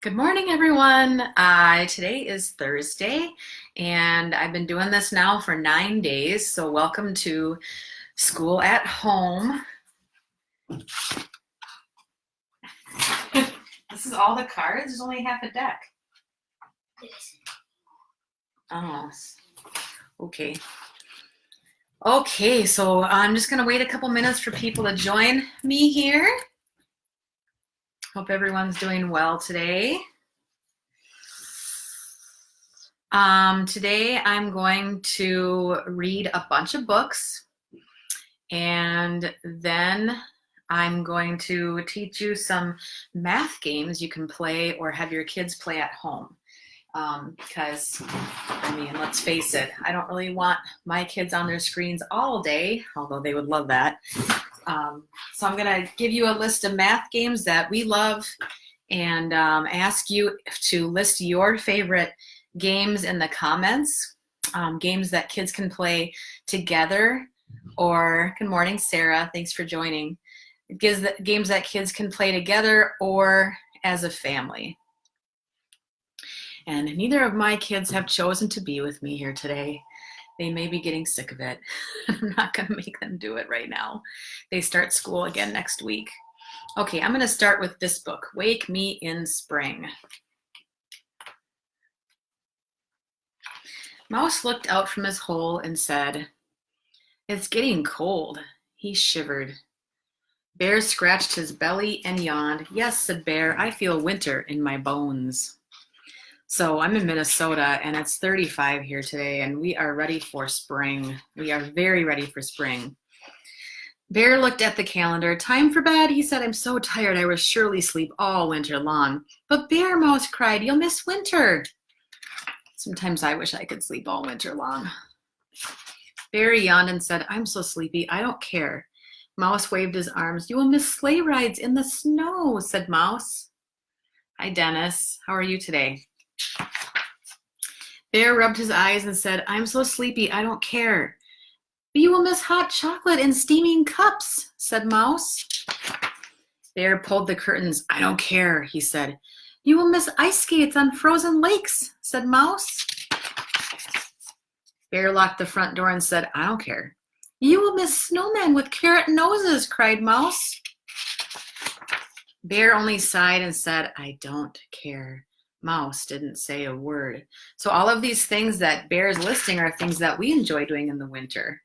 Good morning, everyone. Today is Thursday, and I've been doing this now for 9 days. So, welcome to school at home. This is all the cards. There's only half a deck. Oh, okay. Okay, so I'm just going to wait a couple minutes for people to join me here. Hope everyone's doing well today. Today I'm going to read a bunch of books, and then I'm going to teach you some math games you can play or have your kids play at home. Because, let's face it, I don't really want my kids on their screens all day, although they would love that. So I'm going to give you a list of math games that we love and ask you to list your favorite games in the comments, games that kids can play together, or good morning, Sarah, thanks for joining. It gives the games that kids can play together or as a family. And neither of my kids have chosen to be with me here today. They may be getting sick of it. I'm not going to make them do it right now. They start school again next week. Okay, I'm going to start with this book, Wake Me in Spring. Mouse looked out from his hole and said, "It's getting cold." He shivered. Bear scratched his belly and yawned. "Yes," said Bear, "I feel winter in my bones." So I'm in Minnesota, and it's 35 here today, and we are ready for spring. We are very ready for spring. Bear looked at the calendar. "Time for bed," he said. "I'm so tired I will surely sleep all winter long." "But Bear," Mouse cried, "you'll miss winter." Sometimes I wish I could sleep all winter long. Bear yawned and said, "I'm so sleepy, I don't care." Mouse waved his arms. "You will miss sleigh rides in the snow," said Mouse. "Hi, Dennis. How are you today?" Bear rubbed his eyes and said, "I'm so sleepy, I don't care." "But you will miss hot chocolate in steaming cups," said Mouse. Bear pulled the curtains. "I don't care," he said. "You will miss ice skates on frozen lakes," said Mouse. Bear locked the front door and said, "I don't care." "You will miss snowmen with carrot noses," cried Mouse. Bear only sighed and said, "I don't care." Mouse didn't say a word. So all of these things that Bear is listing are things that we enjoy doing in the winter.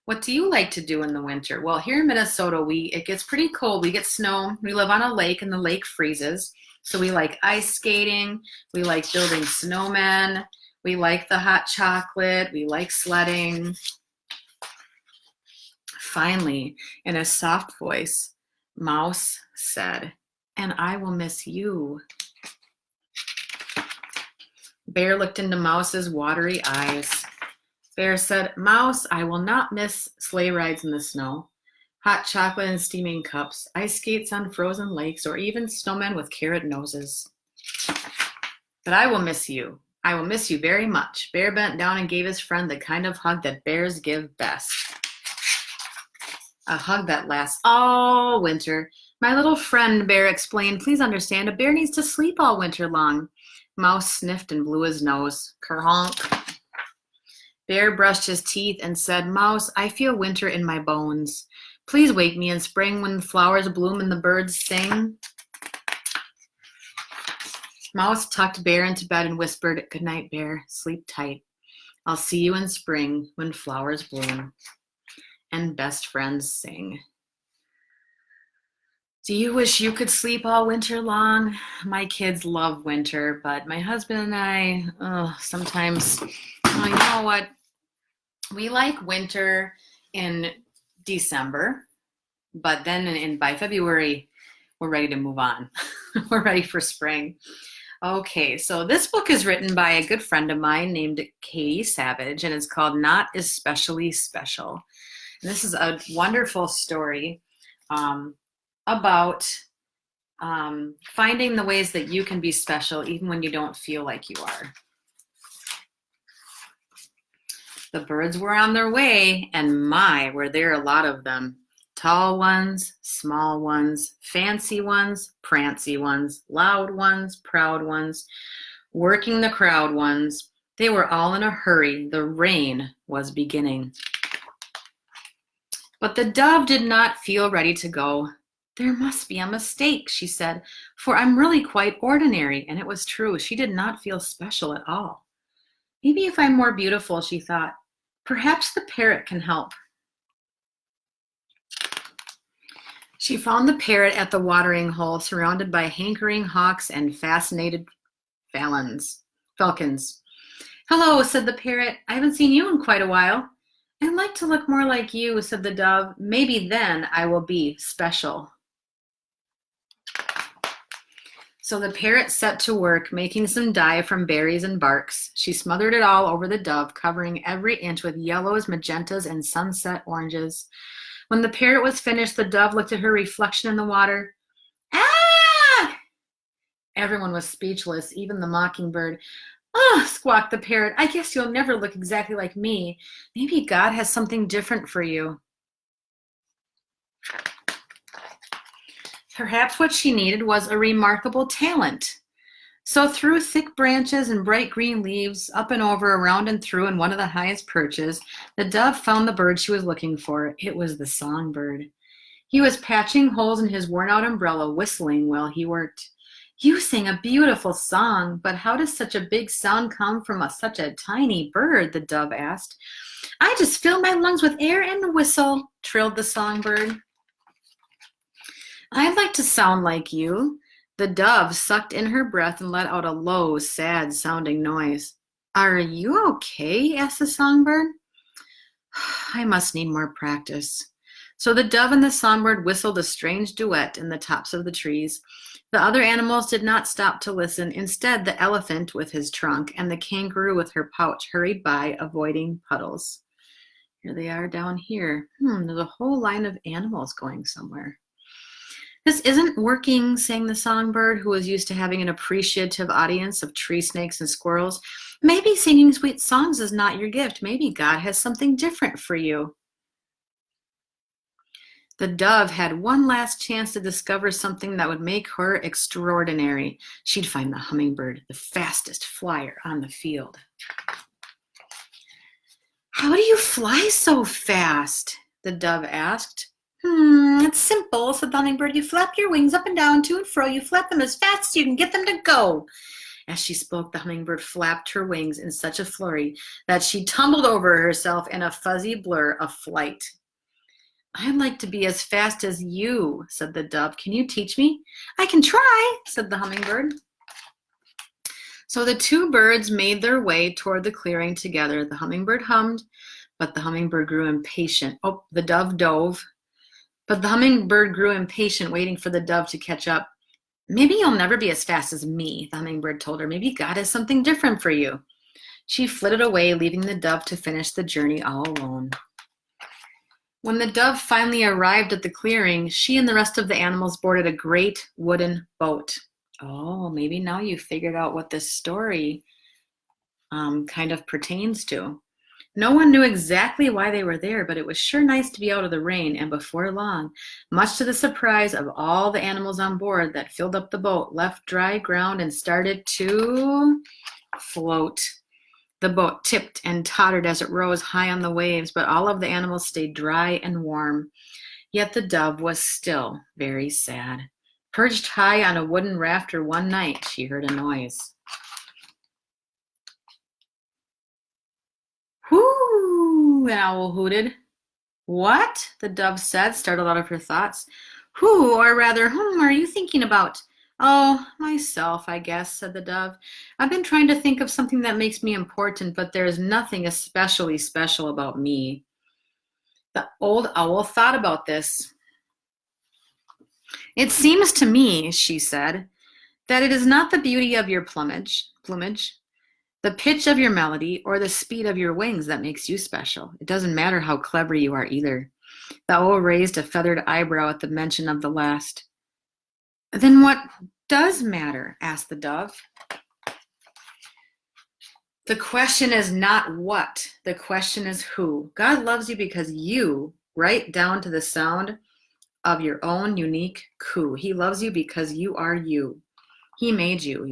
What do you like to do in the winter? Well, here in Minnesota, it gets pretty cold. We get snow. We live on a lake, and the lake freezes. So we like ice skating. We like building snowmen. We like the hot chocolate. We like sledding. Finally, in a soft voice, Mouse said, "And I will miss you." Bear looked into Mouse's watery eyes. Bear said, "Mouse, I will not miss sleigh rides in the snow, hot chocolate in steaming cups, ice skates on frozen lakes, or even snowmen with carrot noses. But I will miss you. I will miss you very much." Bear bent down and gave his friend the kind of hug that bears give best. A hug that lasts all winter. "My little friend," Bear explained, "please understand, a bear needs to sleep all winter long." Mouse sniffed and blew his nose. Kerhonk. Bear brushed his teeth and said, "Mouse, I feel winter in my bones. Please wake me in spring when the flowers bloom and the birds sing." Mouse tucked Bear into bed and whispered, "Good night, Bear. Sleep tight. I'll see you in spring when flowers bloom and best friends sing." Do you wish you could sleep all winter long? My kids love winter, but my husband and I, sometimes, you know what? We like winter in December, but then by February, we're ready to move on. We're ready for spring. Okay, so this book is written by a good friend of mine named Katie Savage, and it's called Not Especially Special. And this is a wonderful story about finding the ways that you can be special even when you don't feel like you are. The birds were on their way, and my, were there a lot of them. Tall ones, small ones, fancy ones, prancy ones, loud ones, proud ones, working the crowd ones. They were all in a hurry. The rain was beginning. But the dove did not feel ready to go. There must be a mistake, she said, for I'm really quite ordinary. And it was true. She did not feel special at all. Maybe if I'm more beautiful, she thought, perhaps the parrot can help. She found the parrot at the watering hole, surrounded by hankering hawks and fascinated falcons. Hello, said the parrot. I haven't seen you in quite a while. I'd like to look more like you, said the dove. Maybe then I will be special. So the parrot set to work, making some dye from berries and barks. She smothered it all over the dove, covering every inch with yellows, magentas, and sunset oranges. When the parrot was finished, the dove looked at her reflection in the water. Ah! Everyone was speechless, even the mockingbird. Oh, squawked the parrot, I guess you'll never look exactly like me. Maybe God has something different for you. Perhaps what she needed was a remarkable talent. So through thick branches and bright green leaves, up and over, around and through, in one of the highest perches, the dove found the bird she was looking for. It was the songbird. He was patching holes in his worn-out umbrella, whistling while he worked. You sing a beautiful song, but how does such a big sound come from such a tiny bird? The dove asked. I just fill my lungs with air and whistle, trilled the songbird. I'd like to sound like you. The dove sucked in her breath and let out a low, sad-sounding noise. Are you okay? Asked the songbird. I must need more practice. So the dove and the songbird whistled a strange duet in the tops of the trees. The other animals did not stop to listen. Instead, the elephant with his trunk and the kangaroo with her pouch hurried by, avoiding puddles. Here they are down here. There's a whole line of animals going somewhere. This isn't working, sang the songbird, who was used to having an appreciative audience of tree snakes and squirrels. Maybe singing sweet songs is not your gift. Maybe God has something different for you. The dove had one last chance to discover something that would make her extraordinary. She'd find the hummingbird, the fastest flyer on the field. How do you fly so fast? The dove asked. It's simple, said the hummingbird. You flap your wings up and down, to and fro. You flap them as fast as you can get them to go. As she spoke, the hummingbird flapped her wings in such a flurry that she tumbled over herself in a fuzzy blur of flight. I'd like to be as fast as you, said the dove. Can you teach me? I can try, said the hummingbird. So the two birds made their way toward the clearing together. The hummingbird hummed, but the hummingbird grew impatient. Oh, the dove dove. But the hummingbird grew impatient, waiting for the dove to catch up. Maybe you'll never be as fast as me, the hummingbird told her. Maybe God has something different for you. She flitted away, leaving the dove to finish the journey all alone. When the dove finally arrived at the clearing, she and the rest of the animals boarded a great wooden boat. Oh, maybe now you figured out what this story kind of pertains to. No one knew exactly why they were there, but it was sure nice to be out of the rain, and before long, much to the surprise of all the animals on board that filled up the boat, left dry ground and started to float. The boat tipped and tottered as it rose high on the waves, but all of the animals stayed dry and warm. Yet the dove was still very sad. Perched high on a wooden rafter one night, she heard a noise. Whoo! An owl hooted. What? The dove said, startled out of her thoughts. Who, or rather, whom are you thinking about? Oh, myself, I guess, said the dove. I've been trying to think of something that makes me important, but there is nothing especially special about me. The old owl thought about this. It seems to me, she said, that it is not the beauty of your plumage, the pitch of your melody, or the speed of your wings that makes you special. It doesn't matter how clever you are either. The owl raised a feathered eyebrow at the mention of the last. Then what does matter? Asked the dove. The question is not what. The question is who. God loves you because you, right down to the sound of your own unique coup. He loves you because you are you. He made you,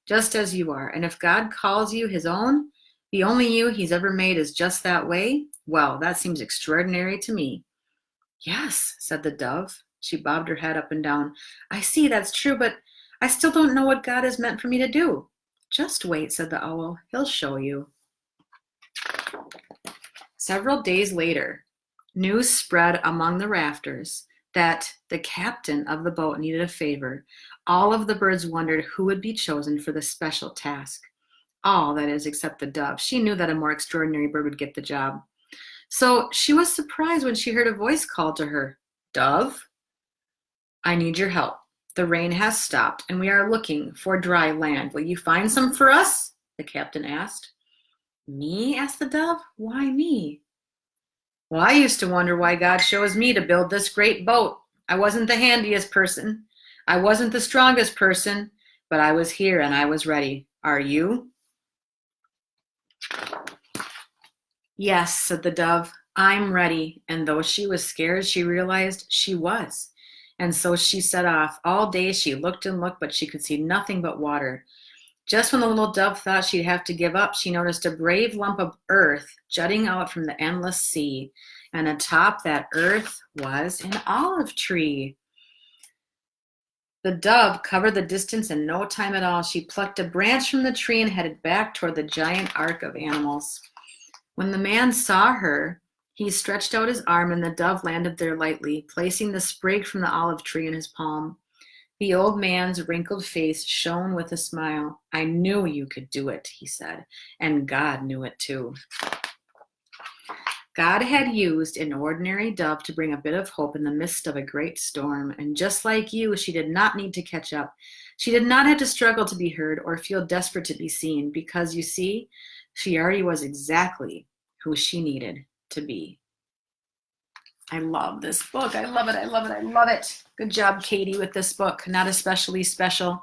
just as you are. And if God calls you his own, the only you he's ever made is just that way, well, that seems extraordinary to me. Yes, said the dove. She bobbed her head up and down. I see, that's true, but I still don't know what God has meant for me to do. Just wait, said the owl. He'll show you. Several days later, news spread among the rafters that the captain of the boat needed a favor. All of the birds wondered who would be chosen for the special task. All, that is, except the dove. She knew that a more extraordinary bird would get the job. So she was surprised when she heard a voice call to her. Dove, I need your help. The rain has stopped, and we are looking for dry land. Will you find some for us? The captain asked. Me? Asked the dove. Why me? Well, I used to wonder why God chose me to build this great boat. I wasn't the handiest person. I wasn't the strongest person, but I was here and I was ready. Are you? Yes, said the dove. I'm ready. And though she was scared, she realized she was. And so she set off. All day she looked and looked, but she could see nothing but water. Just when the little dove thought she'd have to give up, she noticed a brave lump of earth jutting out from the endless sea. And atop that earth was an olive tree. The dove covered the distance in no time at all. She plucked a branch from the tree and headed back toward the giant ark of animals. When the man saw her, he stretched out his arm and the dove landed there lightly, placing the sprig from the olive tree in his palm. The old man's wrinkled face shone with a smile. I knew you could do it, he said, and God knew it too. God had used an ordinary dove to bring a bit of hope in the midst of a great storm, and just like you, she did not need to catch up. She did not have to struggle to be heard or feel desperate to be seen, because, you see, she already was exactly who she needed to be. I love this book. I love it. I love it. I love it. Good job, Katie, with this book. Not especially special.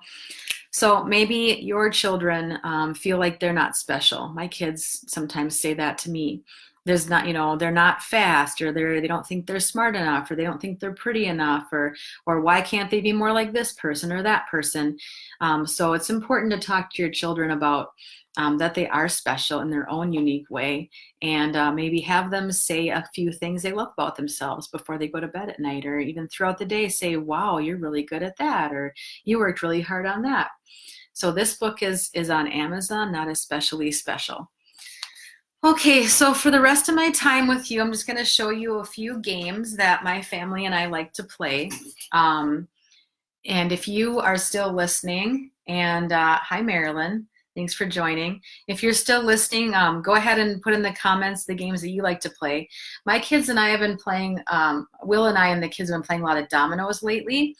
So maybe your children feel like they're not special. My kids sometimes say that to me. There's not, they're not fast, or they don't think they're smart enough, or they don't think they're pretty enough, or why can't they be more like this person or that person? So it's important to talk to your children about that they are special in their own unique way, and maybe have them say a few things they love about themselves before they go to bed at night, or even throughout the day say, wow, you're really good at that, or you worked really hard on that. So this book is on Amazon, Not Especially Special. Okay, so for the rest of my time with you, I'm just going to show you a few games that my family and I like to play. And if you are still listening, and hi, Marilyn. Thanks for joining. If you're still listening, go ahead and put in the comments the games that you like to play. My kids and I have been playing, Will and I and the kids have been playing a lot of dominoes lately.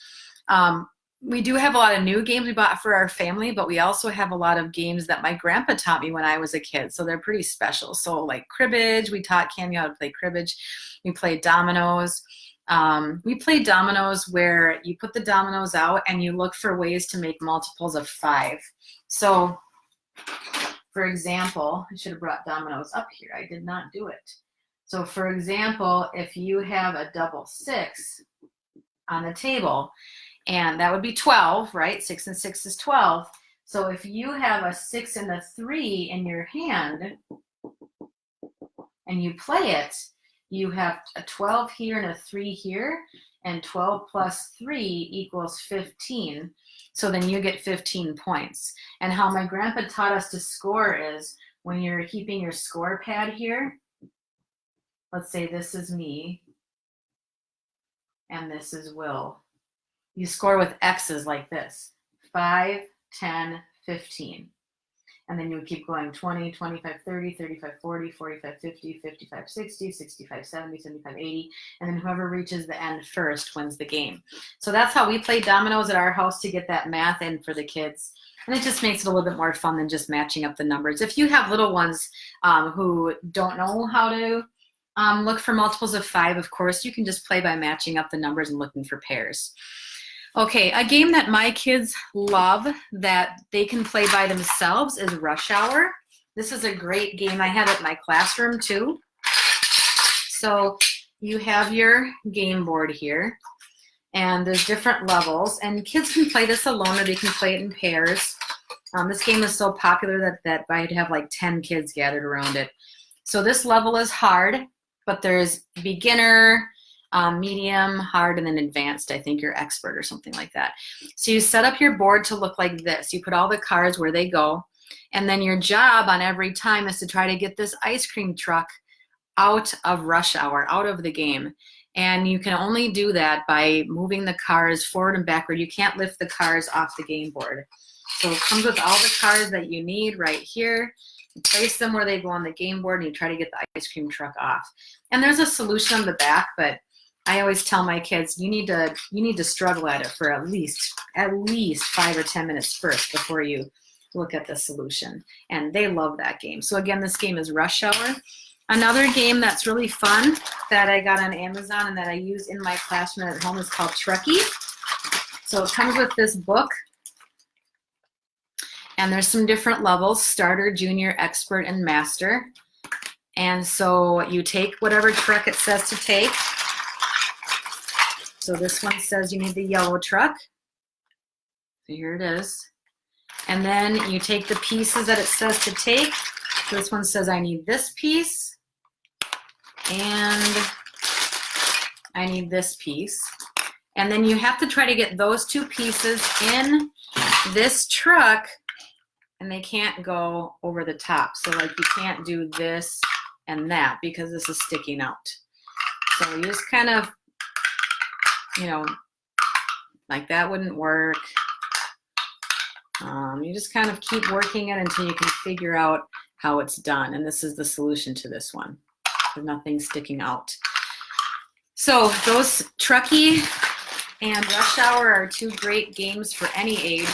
We do have a lot of new games we bought for our family, but we also have a lot of games that my grandpa taught me when I was a kid, so they're pretty special. So like cribbage, we taught Cammy how to play cribbage. We played dominoes. We play dominoes where you put the dominoes out and you look for ways to make multiples of 5. So, for example, I should have brought dominoes up here. I did not do it. So, for example, if you have a double 6 on the table, and that would be 12, right? 6 and 6 is 12. So if you have a 6 and a 3 in your hand and you play it, you have a 12 here and a 3 here, and 12 plus 3 equals 15. So then you get 15 points. And how my grandpa taught us to score is when you're keeping your score pad here, let's say this is me and this is Will. You score with X's like this, 5, 10, 15. And then you would keep going 20, 25, 30, 35, 40, 45, 50, 55, 60, 65, 70, 75, 80. And then whoever reaches the end first wins the game. So that's how we play dominoes at our house to get that math in for the kids. And it just makes it a little bit more fun than just matching up the numbers. If you have little ones who don't know how to look for multiples of 5, of course, you can just play by matching up the numbers and looking for pairs. Okay, a game that my kids love that they can play by themselves is Rush Hour. This is a great game. I have it in my classroom too. So you have your game board here, And there's different levels, and kids can play this alone or they can play it in pairs. This game is so popular that I'd have like 10 kids gathered around it. So this level is hard, but there's beginner, medium, hard, and then advanced. I think you're expert or something like that. So you set up your board to look like this. You put all the cards where they go, and then your job on every time is to try to get this ice cream truck out of rush hour, out of the game. And you can only do that by moving the cars forward and backward. You can't lift the cars off the game board. So it comes with all the cars that you need right here. You place them where they go on the game board, and you try to get the ice cream truck off. And there's a solution on the back, but I always tell my kids, you need to struggle at it for at least 5 or 10 minutes first before you look at the solution. And they love that game. So again, this game is Rush Hour. Another game that's really fun that I got on Amazon and that I use in my classroom at home is called Truckee. So it comes with this book, and there's some different levels: starter, junior, expert, and master. And so you take whatever truck it says to take. So this one says you need the yellow truck. So here it is. And then you take the pieces that it says to take. So this one says I need this piece, and I need this piece. And then you have to try to get those two pieces in this truck, and they can't go over the top. So like you can't do this and that because this is sticking out. So you just kind of, like that wouldn't work. You just kind of keep working it until you can figure out how it's done. And this is the solution to this one. There's nothing sticking out. So those Truckee and Rush Hour are two great games for any age.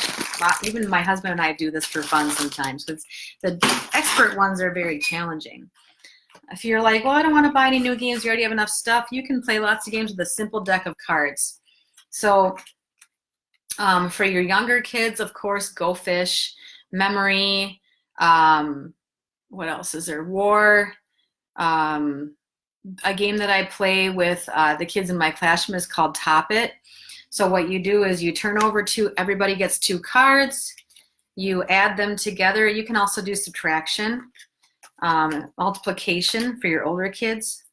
Even my husband and I do this for fun sometimes, because the expert ones are very challenging. If you're like, well, I don't want to buy any new games, you already have enough stuff, you can play lots of games with a simple deck of cards. So for your younger kids, of course, Go Fish, Memory, what else is there? War. A game that I play with the kids in my classroom is called Top It. So what you do is you turn over everybody gets 2 cards, you add them together. You can also do subtraction, multiplication for your older kids.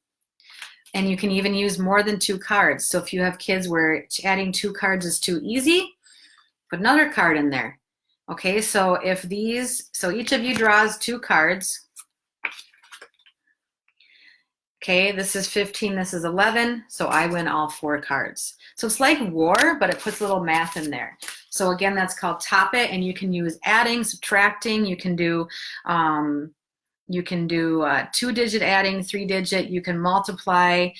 And you can even use more than 2 cards. So if you have kids where adding 2 cards is too easy, put another card in there. Okay, so each of you draws 2 cards. Okay, this is 15, this is 11, so I win all 4 cards. So it's like War, but it puts a little math in there. So again, that's called Top It, and you can use adding, subtracting. You can do 2-digit adding, 3-digit. You can multiply.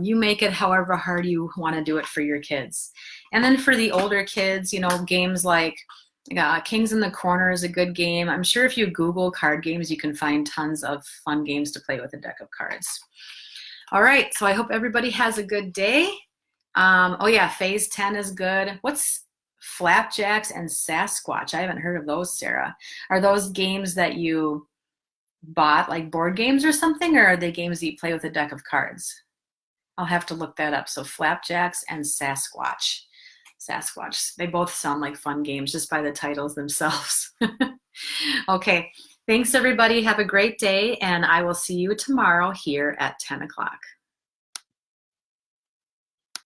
You make it however hard you want to do it for your kids. And then for the older kids, games like Kings in the Corner is a good game. I'm sure if you Google card games, you can find tons of fun games to play with a deck of cards. All right, so I hope everybody has a good day. Oh yeah, Phase 10 is good. What's Flapjacks and Sasquatch? I haven't heard of those, Sarah. Are those games that you bought, like board games or something, or are they games that you play with a deck of cards? I'll have to look that up. So Flapjacks and Sasquatch. Sasquatch. They both sound like fun games just by the titles themselves. Okay, thanks everybody. Have a great day, and I will see you tomorrow here at 10 o'clock.